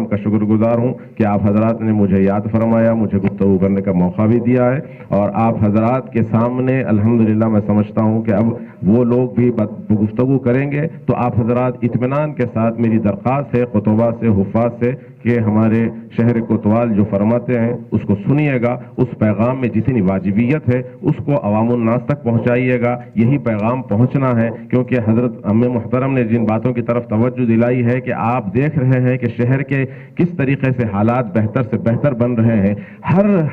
का शुक्रगुजार हूं कि आप हजरात ने मुझे याद फरमाया, मुझे गुफ्तगू करने का मौका भी दिया है और आप हजरात के सामने अल्हम्दुलिल्लाह मैं समझता हूं कि अब वो लोग भी गुफ्तगू करेंगे तो आप हजरात इत्मीनान के साथ मेरी दरख्वास्त है खुतबा से, हुफ़ाज से कि हमारे शहर कोतवाल जो फरमाते हैं उसको सुनिएगा, उस पैगाम में जितनी वाजिबियत है उसको अवामुन्नास तक पहुंचाइएगा। यही पैगाम पहुंचना है क्योंकि हजरत अम्मे मुहतरम ने जिन बातों की तरफ तवज्जो दिलाई है कि आप देख रहे हैं कि शहर के किस तरीके से हालात बेहतर से बेहतर बन रहे हैं।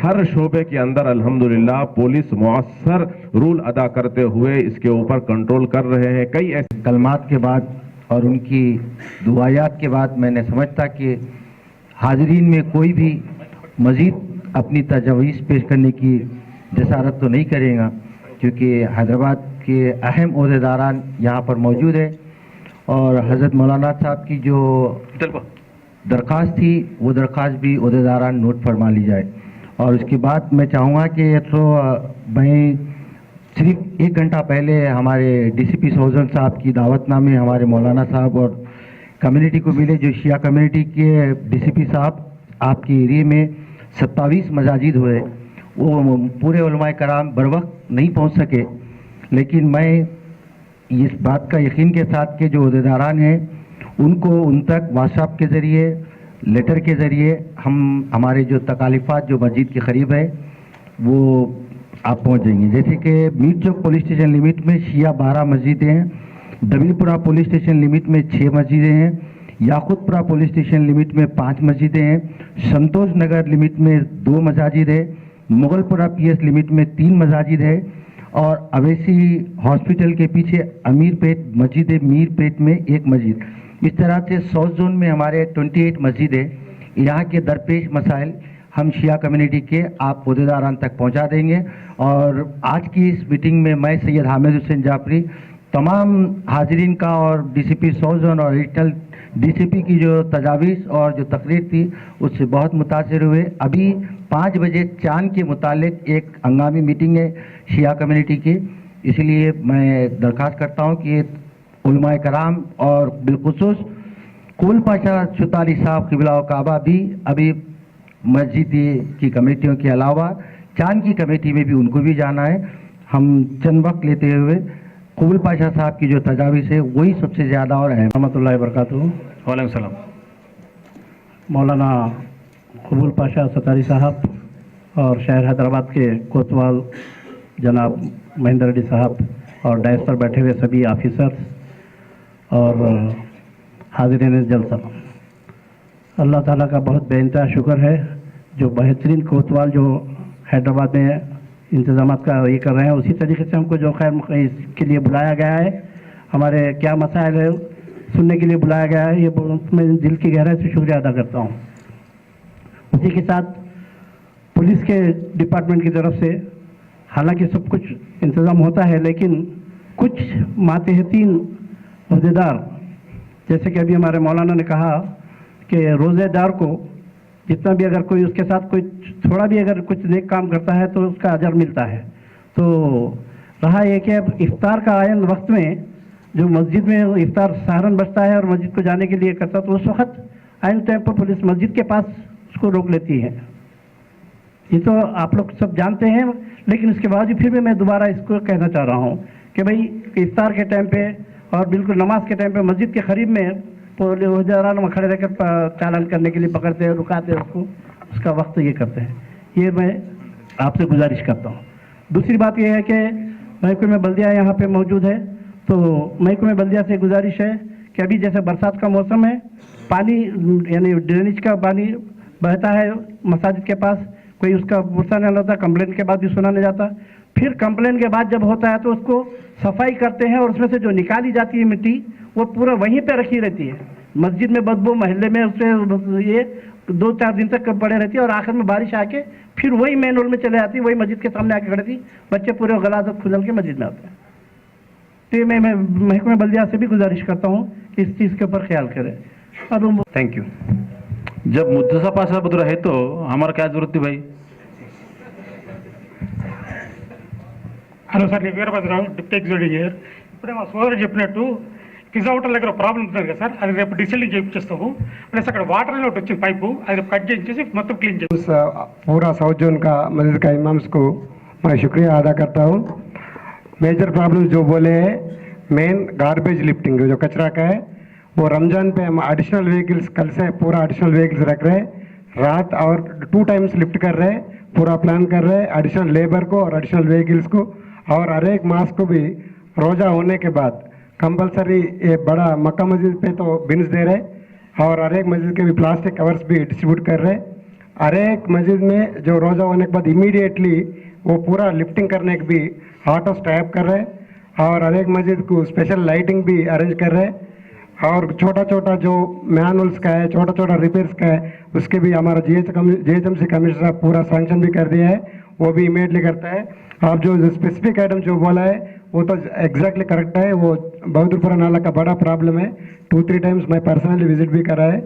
हर शोबे के अंदर अल्हम्दुलिल्लाह पुलिस मुअस्सर रूल अदा करते हुए इसके ऊपर कंट्रोल कर रहे हैं। कई ऐसे कलमात के बाद और उनकी दुआयात के बाद मैंने समझता कि हाजरीन में कोई भी मज़ीद अपनी तजवीज़ पेश करने की जसारत तो नहीं करेगा क्योंकि हैदराबाद के अहम ओहदेदारान यहाँ पर मौजूद है और हज़रत मौलाना साहब की जो दरख्वास्त थी वो दरख्वास्त भी ओहदेदारान नोट फरमा ली जाए। और उसके बाद मैं चाहूँगा कि तो मैं सिर्फ 1 घंटा पहले हमारे डीसीपी सौजन साहब की दावतनामे हमारे मौलाना साहब और कम्युनिटी को मिले, जो शिया कम्युनिटी के डीसीपी साहब आपके एरिए में 27 मसाजिद हुए, वो पूरे उलमाए कराम बर वक्त नहीं पहुँच सके, लेकिन मैं इस बात का यकीन के साथ कि जो अहदेदारान हैं उनको उन तक व्हाट्सएप के ज़रिए, लेटर के ज़रिए हमारे जो तकालीफात जो मस्जिद के करीब है वो आप पहुँच जाएंगे। जैसे कि मीर चौक पुलिस स्टेशन लिमिट में शिया 12 मस्जिदें हैं, दबीलपुरा पुलिस स्टेशन लिमिट में 6 मस्जिदें हैं, याकूतपुरा पुलिस स्टेशन लिमिट में 5 मस्जिदें हैं, संतोष नगर लिमिट में 2 मसाजिद है, मुगलपुरा पीएस लिमिट में 3 मसाजिद है और अवैसी हॉस्पिटल के पीछे अमीरपेट मस्जिद है, मीरपेट में 1 मस्जिद। इस तरह से साउथ जोन में हमारे 28 मस्जिद है। यहाँ के दरपेश मसाइल हम शिया कम्युनिटी के आप ओहदेदारान तक पहुँचा देंगे। और आज की इस मीटिंग में मैं सैयद हामिद हुसैन जाफरी तमाम हाजरीन का और डीसीपी साउथ जोन और एडिशनल डीसीपी की जो तजावीज़ और जो तकरीर थी उससे बहुत मुतासिर हुए। अभी 5 बजे चांद के मुतालिक एक हंगामी मीटिंग है शिया कम्युनिटी की, इसलिए मैं दरख्वास्त करता हूँ कि उलमाए कराम और बिलखुसूस कुल पाशा शुतारी साहब क़िबला काबा भी अभी मस्जिद की कमेटियों के अलावा चांद की कमेटी में भी उनको भी जाना है। हम चंद वक्त लेते हुए कुबुल पाशा साहब की जो तजावीज़ है वही सबसे ज़्यादा और अहम। रहमतुल्लाहि व बरकातुहू। वालेकुम सलाम। मौलाना कुबुल पाशा सतारी साहब और शहर हैदराबाद के कोतवाल जनाब महेंद्र रेड्डी साहब और डायस पर बैठे हुए सभी ऑफिसर्स और हाज़िरीन जलसा, अल्लाह ताला का बहुत बेइंतहा शुक्र है जो बेहतरीन कोतवाल जो हैदराबाद में इंतज़ाम का ये कर रहे हैं, उसी तरीके से हमको जो खैर इसके लिए बुलाया गया है, हमारे क्या मसाइल है सुनने के लिए बुलाया गया है, ये मैं दिल की गहराई से शुक्रिया अदा करता हूँ। उसी के साथ पुलिस के डिपार्टमेंट की तरफ से हालांकि सब कुछ इंतज़ाम होता है, लेकिन कुछ मातहतीन अहदेदार, जैसे कि अभी हमारे मौलाना ने कहा कि रोज़ेदार को जितना भी अगर कोई उसके साथ कोई थोड़ा भी अगर कुछ नेक काम करता है तो उसका अजर मिलता है। तो रहा ये कि अब इफ्तार का आयन वक्त में जो मस्जिद में इफ्तार सारन बजता है और मस्जिद को जाने के लिए करता, तो उस वक्त आयन टाइम पर पुलिस मस्जिद के पास उसको रोक लेती है। ये तो आप लोग सब जानते हैं, लेकिन उसके बाद फिर भी मैं दोबारा इसको कहना चाह रहा हूँ कि भाई इफ्तार के टाइम पे और बिल्कुल नमाज के टाइम पे मस्जिद के करीब में रोज़ेदारान में खड़े रहकर चालान करने के लिए पकड़ते हैं, रुकाते हैं उसको, उसका वक्त ये करते हैं। ये मैं आपसे गुजारिश करता हूँ। दूसरी बात यह है कि महकमे बल्दिया यहाँ पे मौजूद है, तो महकमे बल्दिया से गुजारिश है कि अभी जैसे बरसात का मौसम है, पानी यानी ड्रेनेज का पानी बहता है मसाजिद के पास, कोई उसका गुस्सा नहीं होता, कंप्लेन के बाद भी सुना नहीं जाता, फिर कंप्लेन के बाद जब होता है तो उसको सफाई करते हैं और उसमें से जो निकाली जाती है मिट्टी वो पूरा वहीं पे रखी रहती है। मस्जिद में बदबू, महल्ले में उससे ये 2-4 दिन तक पड़े रहती है और आखिर में बारिश आके फिर वही मेन रोड में चले जाती है, वही मस्जिद के सामने आके खड़ी थी, बच्चे पूरे गलाजत खुजल के मस्जिद में आते हैं। तो मैं महकमे बल्दिया से भी गुजारिश करता हूँ कि इस चीज़ के ऊपर ख्याल करें। अब थैंक यू। जब मुद्दसा पासा बदरा है तो हमारा क्या जरूरत थी भाई? హలో సార్, నేను వీరభద్రరావు, డిప్యూటీ ఎగ్జిక్యూటివ్ ఇంజనీర్. ఇప్పుడే మా సోదరు చెప్పినట్టు పిజ్జా హోటల్ దగ్గర ప్రాబ్లం ఉంటుంది కదా సార్, అది రేపు డిసెండింగ్ చేయించేస్తాము. ప్లస్ అక్కడ వాటర్ అని ఒకటి వచ్చింది పైపు, అది రేపు కట్ చేయించేసి మొత్తం క్లీన్ చేస్తాం. पूरा साउथ जोन का मस्जिद का इमाम्स को मैं शुक्रिया अदा करता हूँ. मेजर प्रॉब्लम जो बोले हैं, मेन गार्बेज लिफ्टिंग जो कचरा का है, वो रमजान पे हम एडिशनल व्हीकल्स कल से पूरा एडिशनल व्हीकल्स रख रहे हैं. रात और 2 टाइम्स लिफ्ट कर रहे हैं, पूरा प्लान कर रहे हैं एडिशनल लेबर को और एडिशनल व्हीकल्स को. और हर एक मास को भी रोज़ा होने के बाद कंपलसरी ये बड़ा मक्का मस्जिद पे तो बिन्स दे रहे, और हर एक मस्जिद के भी प्लास्टिक कवर्स भी डिस्ट्रीब्यूट कर रहे. हर एक मस्जिद में जो रोज़ा होने के बाद इमीडिएटली वो पूरा लिफ्टिंग करने के भी ऑटो स्टैप कर रहे, और हर एक मस्जिद को स्पेशल लाइटिंग भी अरेंज कर रहे. और छोटा छोटा जो मैनुअल्स का है, छोटा छोटा रिपेयर्स का है, उसके भी हमारा जीएचएमसी कमिश्नर साहब पूरा सैंक्शन भी कर दिया है, वो भी इमीडिएटली करता है. आप जो स्पेसिफिक आइटम जो बोला है वो तो एग्जैक्टली करेक्ट है. वो बहादुरपुरा नाला का बड़ा प्रॉब्लम है, 2-3 टाइम्स मैं पर्सनली विजिट भी करा है.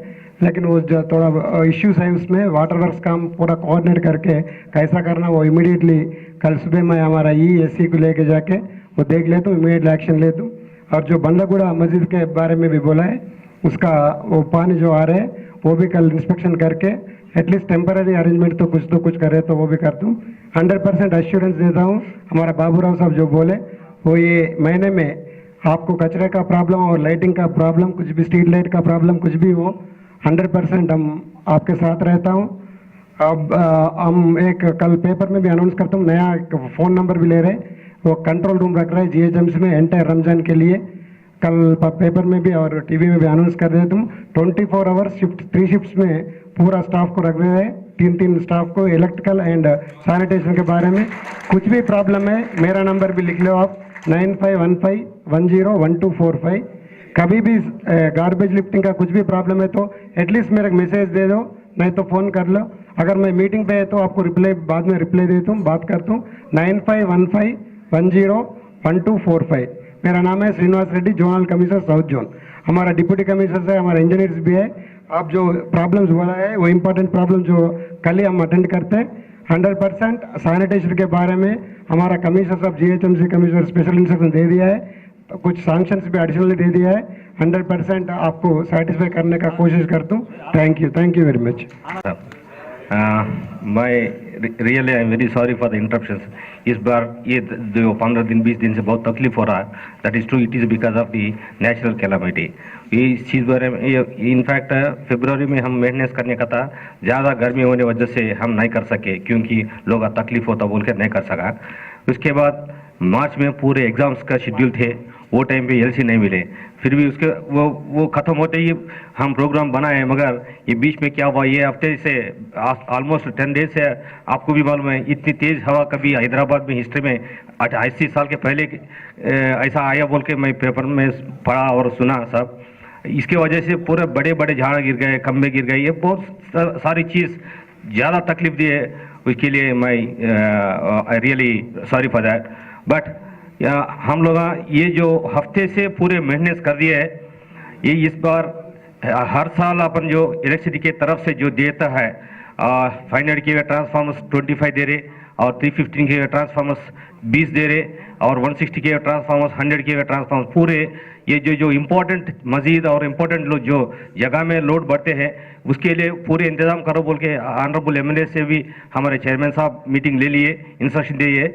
लेकिन वो जो थोड़ा इश्यूज है उसमें वाटर वर्क्स का हम पूरा कोऑर्डिनेट करके कैसा करना वो इमीडिएटली कल सुबह मैं हमारा ESC को लेके जाके वो देख लेता हूँ, इमीडिएटली एक्शन लेता हूँ. और जो बंदागुड़ा मस्जिद के बारे में भी बोला है, उसका वो पानी जो आ रहा है वो भी कल इंस्पेक्शन करके एटलीस्ट टेम्पररी अरेंजमेंट तो कुछ करे तो वो भी करता हूँ. 100% एश्योरेंस देता हूँ. हमारा बाबूराव साहब जो बोले वो ये महीने में आपको कचरे का प्रॉब्लम और लाइटिंग का प्रॉब्लम, कुछ भी स्ट्रीट लाइट का प्रॉब्लम कुछ भी हो, 100% हम आपके साथ रहता हूँ. अब हम एक कल पेपर में भी अनाउंस करता हूँ, नया फ़ोन नंबर भी ले रहे हैं, वो कंट्रोल रूम रख रहे हैं GHMC में एंटायर रमजान के लिए. कल पेपर में भी और टीवी में भी अनाउंस कर देता हूँ. 24 आवर्स शिफ्ट 3 शिफ्ट्स में पूरा स्टाफ को रख रहे हैं, 3 स्टाफ को इलेक्ट्रिकल एंड सैनिटेशन के बारे में. कुछ भी प्रॉब्लम है मेरा नंबर भी लिख लो आप, 9515101245. कभी भी गार्बेज लिफ्टिंग का कुछ भी प्रॉब्लम है तो एटलीस्ट मेरे को मैसेज दे दो, नहीं तो फ़ोन कर लो. अगर मैं मीटिंग पे है तो आपको रिप्लाई बाद में रिप्लाई देता हूँ, बात करता हूँ. 9515101245. मेरा नाम है Srinivas Reddy, zonal commissioner south zone. हमारा डिप्यूटी कमिश्नर है, हमारे इंजीनियर्स भी है. आप जो प्रॉब्लम्स बोला है वो इम्पोर्टेंट प्रॉब्लम जो कल ही हम अटेंड करते हैं. 100% सैनिटेशन के बारे में हमारा कमिश्नर साहब GHMC कमिश्नर स्पेशल इंस्ट्रक्शन दे दिया है, तो कुछ सैंक्शंस भी एडिशनली दे दिया है. 100% आपको सेटिस्फाई करने का कोशिश करता हूँ. Thank you very much. मैं really I am very sorry for the interruptions. इस बार ये जो 15 दिन 20 दिन से बहुत तकलीफ हो रहा है, that is true, it is because of the natural calamity. इस चीज़ बारे में इनफैक्ट फरवरी में हम मेंटेनेंस करने का था, ज़्यादा गर्मी होने वजह से हम नहीं कर सके, क्योंकि लोग तकलीफ होता बोल के नहीं कर सका. उसके बाद मार्च में पूरे एग्जाम्स का शेड्यूल थे, वो टाइम पे LC नहीं मिले. फिर भी उसके वो ख़त्म होते ही हम प्रोग्राम बनाए, मगर ये बीच में क्या हुआ, ये हफ्ते से ऑलमोस्ट 10 डेज से आपको भी मालूम है, इतनी तेज़ हवा कभी हैदराबाद में हिस्ट्री में 80 साल के पहले ऐसा आया बोल के मैं पेपर में पढ़ा और सुना सब. इसके वजह से पूरे बड़े बड़े झाड़ गिर गए, खम्भे गिर गए, ये बहुत सारी चीज़ ज़्यादा तकलीफ दी है. उसके लिए मैं really sorry for that. But हम लोग ये जो हफ्ते से पूरे मेंटेनेंस कर दिए है, ये इस बार हर साल अपन जो इलेक्ट्रिसिटी के तरफ से जो देता है, 500 के ट्रांसफार्मर्स 25 दे रहे, और 315 के ट्रांसफार्मर्स 20 दे रहे, और 160 के ट्रांसफार्मर्स 100 के ट्रांसफार्मर्स पूरे ये जो इम्पोर्टेंट मस्जिद और इम्पोर्टेंट लोग जो जगह में लोड बढ़ते हैं उसके लिए पूरे इंतजाम करो बोल के ऑनरेबल MLA से भी हमारे चेयरमैन साहब मीटिंग ले लिए, इंस्ट्रक्शन दिए.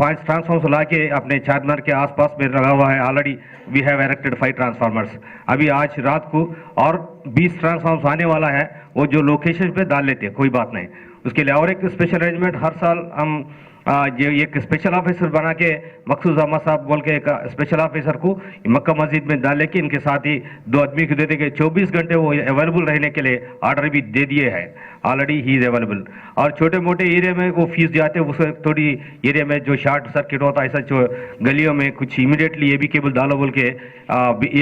5 ट्रांसफार्मर्स ला के अपने चारमीनार के आसपास में लगा हुआ है. Already we have erected 5 transformers. अभी आज रात को और 20 ट्रांसफार्मर्स आने वाला है, वो जो लोकेशन पे डाल लेते हैं, कोई बात नहीं. उसके लिए और एक स्पेशल अरेंजमेंट हर साल हम जो एक स्पेशल ऑफिसर बना के मखसूस अहमद साहब बोल के एक स्पेशल ऑफिसर को मक्का मस्जिद में डाले के इनके साथ ही 2 आदमी को दे देंगे. 24 घंटे वो अवेलेबल रहने के लिए ऑर्डर भी दे दिए हैं, ऑलरेडी ही इज अवेलेबल. और छोटे मोटे एरिया में वो फीस जाते हैं, उसको थोड़ी एरिया में जो शॉर्ट सर्किट होता है, ऐसा जो गलियों में कुछ इमीडिएटली AB केबल डालो बोल के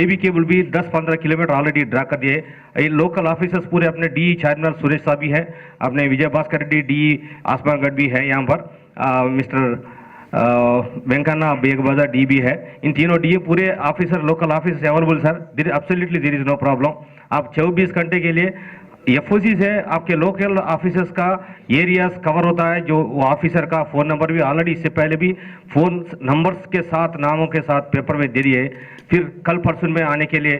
AB केबल भी 10-15 किलोमीटर ऑलरेडी ड्रा कर दिए. ये लोकल ऑफिसर्स पूरे अपने DE चारमीनार सुरेश साहब भी है, अपने विजय भास्कर रेड्डी DE आसमानगढ़ भी है, यहाँ पर मिस्टर वेंकन्ना बेगबाजा DB है. इन तीनों DE पूरे officer local office available sir. Absolutely there is no problem. आप 24 घंटे के लिए एफओसी से आपके लोकल ऑफिसर्स का एरियाज कवर होता है, जो वो ऑफिसर का फोन नंबर भी ऑलरेडी इससे पहले भी फोन नंबर्स के साथ नामों के साथ पेपर में दे दिए। फिर कल परसों में आने के लिए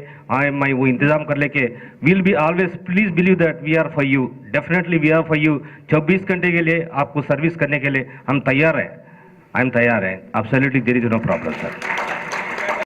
मैं वो इंतजाम कर लेके will be always, please believe that we are for you, definitely we are for you. 24 घंटे के लिए आपको सर्विस करने के लिए हम तैयार हैं, आई एम तैयार है, absolutely there is no problem sir.